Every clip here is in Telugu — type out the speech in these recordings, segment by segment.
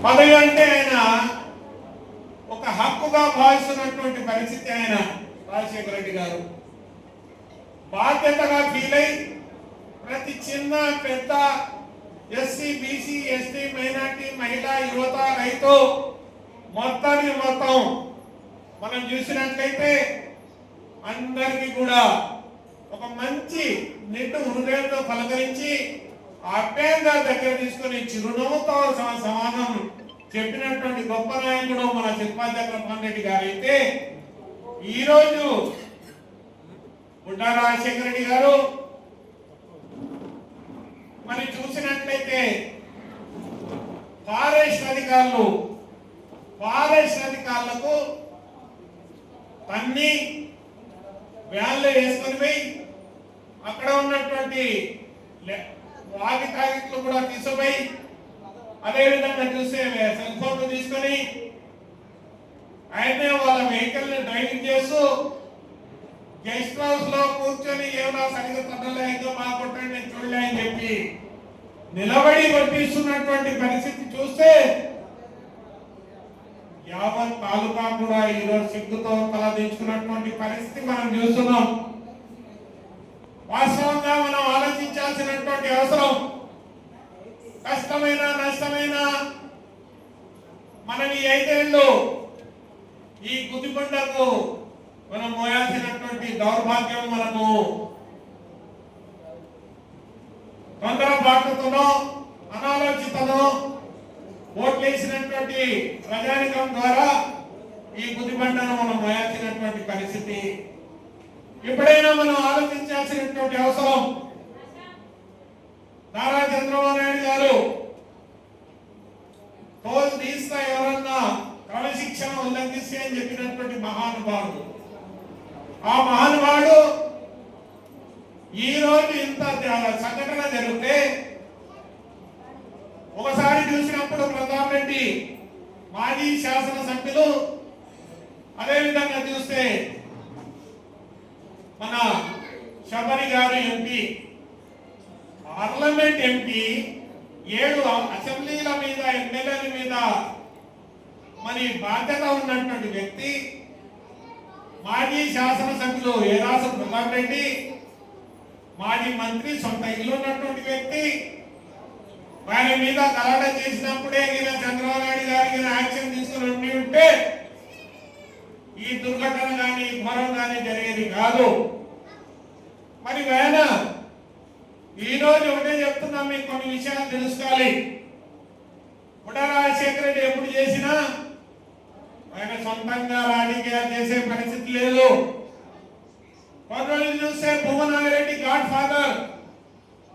పదవి అంటే ఆయన ఒక హక్కుగా భావిస్తున్నటువంటి పరిస్థితి. ఆయన రాజశేఖర రెడ్డి గారు బాధ్యతగా ఫీల్ అయి ప్రతి చిన్న పెద్ద ఎస్సీ బీసీ ఎస్టీ మైనార్టీ మహిళ యువత రైతు మొత్తం మనం చూసినట్లయితే అందరికీ కూడా ఒక మంచి నిండు హృదయంతో పలకరించి అభ్యంగా దగ్గర తీసుకుని చిరునవ్వుతో సమాధానం చెప్పినటువంటి గొప్ప నాయకుడు మన చిరుపాల్ చక్రపాణి రెడ్డి గారు అయితే ఈరోజు బుడ్డా రాజశేఖర రెడ్డి గారు మరి చూసినట్లయితే ఫారెస్ట్ అధికారులకు అన్ని వ్యాన్లు వేసుకొని పోయి అక్కడ ఉన్నటువంటి వాటి కాగితాలు కూడా తీసుకుపోయి అదేవిధంగా చూస్తే సెల్ ఫోన్లు తీసుకొని ఆయనే వాళ్ళ వెహికల్ ని డ్రైవింగ్ చేస్తూ గెస్ట్ హౌస్ లో కూర్చొని ఏమైనా సరిగ్గా తగ్గలేదో మా కొట్టండి నేను చూడలే అని చెప్పి నిలబడి కొట్టిస్తున్నటువంటి పరిస్థితి చూస్తే యావత్ తాలూకా కూడా ఈరోజు సిగ్గుతో తలదించుకున్నటువంటి పరిస్థితి మనం చూస్తున్నాం. వాస్తవంగా మనం ఆలోచించాల్సినటువంటి అవసరం, కష్టమైన నష్టమైన మనం ఈ 5 ఏళ్ళు ఈ గుదిబండకు మనం మోయాల్సినటువంటి దౌర్భాగ్యం మనకు తొందరపాటుతోనో అనాలోచితనో ఓట్లేసినటువంటి ప్రజానికం ద్వారా ఈ గుదిబండను మనం మోయాల్సినటువంటి పరిస్థితి. ఎప్పుడైనా మనం ఆలోచించాల్సినటువంటి అవసరం. నారా చంద్రబాబు నాయుడు గారు తోలు తీస్తా ఎవరన్నా క్రమశిక్షణ ఉల్లంఘిస్తే అని చెప్పినటువంటి మహానుభావుడు. ఆ మహానుభావుడు ఈ రోజు ఇంత సంఘటన జరిగితే ఒకసారి చూసినప్పుడు ప్రతాప్ రెడ్డి మాజీ శాసనసభ్యులు, అదేవిధంగా చూస్తే మన శబరి గారు ఎంపీ, పార్లమెంట్ ఎంపీ 7 అసెంబ్లీల మీద ఎమ్మెల్యేల మీద మరి బాధ్యత ఉన్నటువంటి వ్యక్తి, మాజీ శాసనసభ్యులు ఏరాసు ప్రతాప్ రెడ్డి, మాజీ మంత్రి, సొంత ఇల్లు ఉన్నటువంటి వ్యక్తి, ఆయన మీద గలాట చేసినప్పుడే చంద్రబాబు నాయుడు గారికి యాక్షన్ తీసుకుని ఉంటే ఈ దుర్ఘటన కానీ ఘోరం కానీ జరిగేది కాదు. మరి ఆయన ఈరోజు ఒకటే చెప్తున్నాం, మీకు కొన్ని విషయాలు తెలుసుకోవాలి. బుడ్డా రాజశేఖర రెడ్డి ఎప్పుడు చేసినా ఆయన సొంతంగా రాజకీయాలు చేసే పరిస్థితి లేదు. కొన్ని రోజులు చూస్తే భువనాగిరెడ్డి గాడ్ ఫాదర్,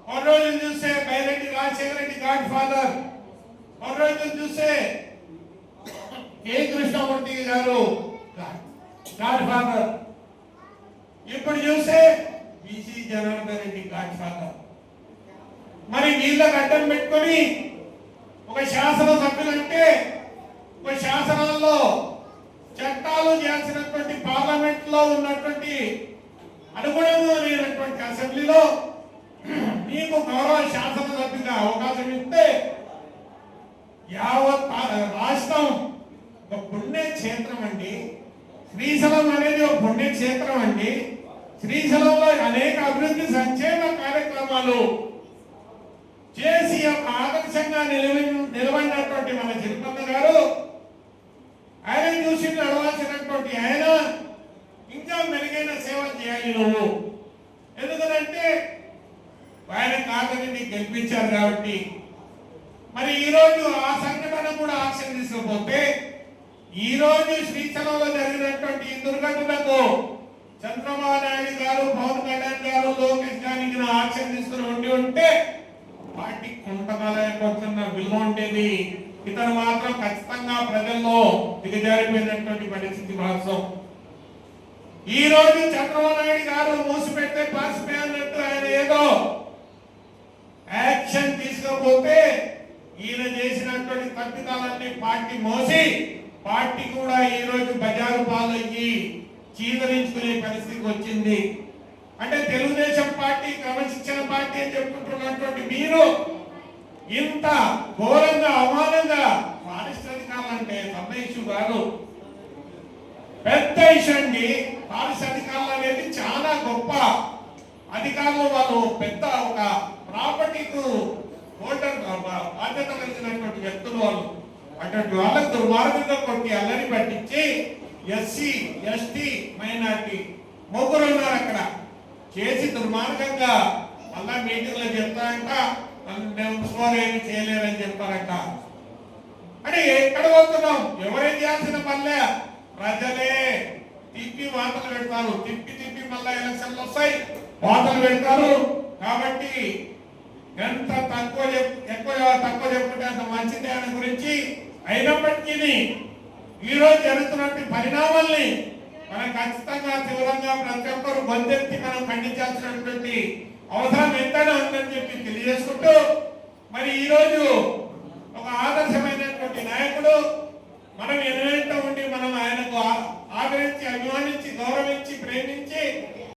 కొన్ని రోజులు చూస్తే బైరెడ్డి రాజశేఖర రెడ్డి గాడ్ ఫాదర్, కొన్ని రోజులు చూస్తే కే కృష్ణమూర్తి గారు గాడ్ ఫాదర్, ఇప్పుడు చూస్తే BC Janardhan Reddy God father. మరి వీళ్ళకి అడ్డం పెట్టుకొని ఒక శాసనసభ్యులంటే ఒక శాసనాల్లో చట్టాలు చేయాల్సినటువంటి పార్లమెంట్ లో ఉన్నటువంటి అనుగుణంగా లేనటువంటి అసెంబ్లీలో నీకు గౌరవ శాసనసభ్యుగా అవకాశం ఇస్తే యావత్ రాష్ట్రం ఒక పుణ్యక్షేత్రం అండి. శ్రీశైలం అనేది ఒక పుణ్యక్షేత్రం అండి. శ్రీశైలంలో అనేక అభివృద్ధి సంక్షేమ కార్యక్రమాలు చేసి ఆదర్శంగా నిలబడినటువంటి మన చిరుపన్న గారు, ఆయన చూసి నడవాల్సినటువంటి ఆయన ఇంకా మెరుగైన సేవ చేయాలి నువ్వు. ఎందుకంటే ఆయన కాదని గెలిపించారు కాబట్టి. మరి ఈరోజు ఆ సంఘటన కూడా యాక్షన్ తీసుకుపోతే ఈరోజు శ్రీశైలంలో జరిగినటువంటి దుర్ఘటనకు చంద్రబాబు నాయుడు గారు, పవన్ కళ్యాణ్ గారు, లోకేష్ గారికి యాక్షన్ తీసుకుని ఉంటే పార్టీ కుంటకాలైపోతున్న విలువ ఉండేది. ఇతను మాత్రం ఖచ్చితంగా ప్రజల్లో దిగజారిపోయినటువంటి పరిస్థితి వాస్తవం. ఈ రోజు చంద్రబాబు నాయుడు గారు మూసిపెడితే పాసిపోయినట్టు ఆయన ఏదో యాక్షన్ తీసుకోకపోతే ఈయన చేసినటువంటి తప్పిదాలన్నీ పార్టీ మోసి పార్టీ కూడా ఈ రోజు బజారు పాలయ్యి చీదరించుకునే పరిస్థితికి వచ్చింది. అంటే తెలుగుదేశం పార్టీ క్రమశిక్షణ పార్టీ అని చెప్పుకుంటున్నటువంటి మీరు ఇంత ఘోరంగా అవమానంగా ఇష్యూ కాదు, పెద్ద ఇష్యూ అండి. పాలసీ అధికారులు అనేది చాలా గొప్ప అధికారులు. వాళ్ళు పెద్ద ఒక ప్రాపర్టీకు హోల్డర్ బాధ్యత కలిగినటువంటి వ్యక్తులు వాళ్ళు. అటువంటి వాళ్ళకు దుర్మార్గంగా కొట్టి అల్లరి పట్టించి ఎస్సీ ఎస్టీ మైనార్టీ ముగ్గురు ఉన్నారు అక్కడ చేసి దుర్మార్గంగా మళ్ళా మీటింగ్ లో చెప్తారంట, ఏమి చేయలేరని చెప్తారంట. అంటే ఎక్కడ పోతున్నాం? ఎవరేం చేయాల్సిన పనిలే, ప్రజలే తిప్పి వార్తలు పెడతారు. తిప్పి తిప్పి మళ్ళా ఎలక్షన్లు వస్తాయి, వార్తలు పెడతారు. కాబట్టి ఎంత తక్కువ చెప్పుకుంటే అంత మంచిది అని గురించి. అయినప్పటికీ ఈరోజు జరుగుతున్నటువంటి పరిణామాల్ని మనం ఖచ్చితంగా తీవ్రంగా ప్రతి ఒక్కరు గొంతెత్తి మనం ఖండించాల్సినటువంటి అవసరం ఎంతైనా ఉందని చెప్పి తెలియజేసుకుంటూ, మరి ఈరోజు ఒక ఆదర్శమైనటువంటి నాయకుడు, మనం ఎన్నెంట ఉండి మనం ఆయనకు ఆదరించి అభిమానించి గౌరవించి ప్రేమించి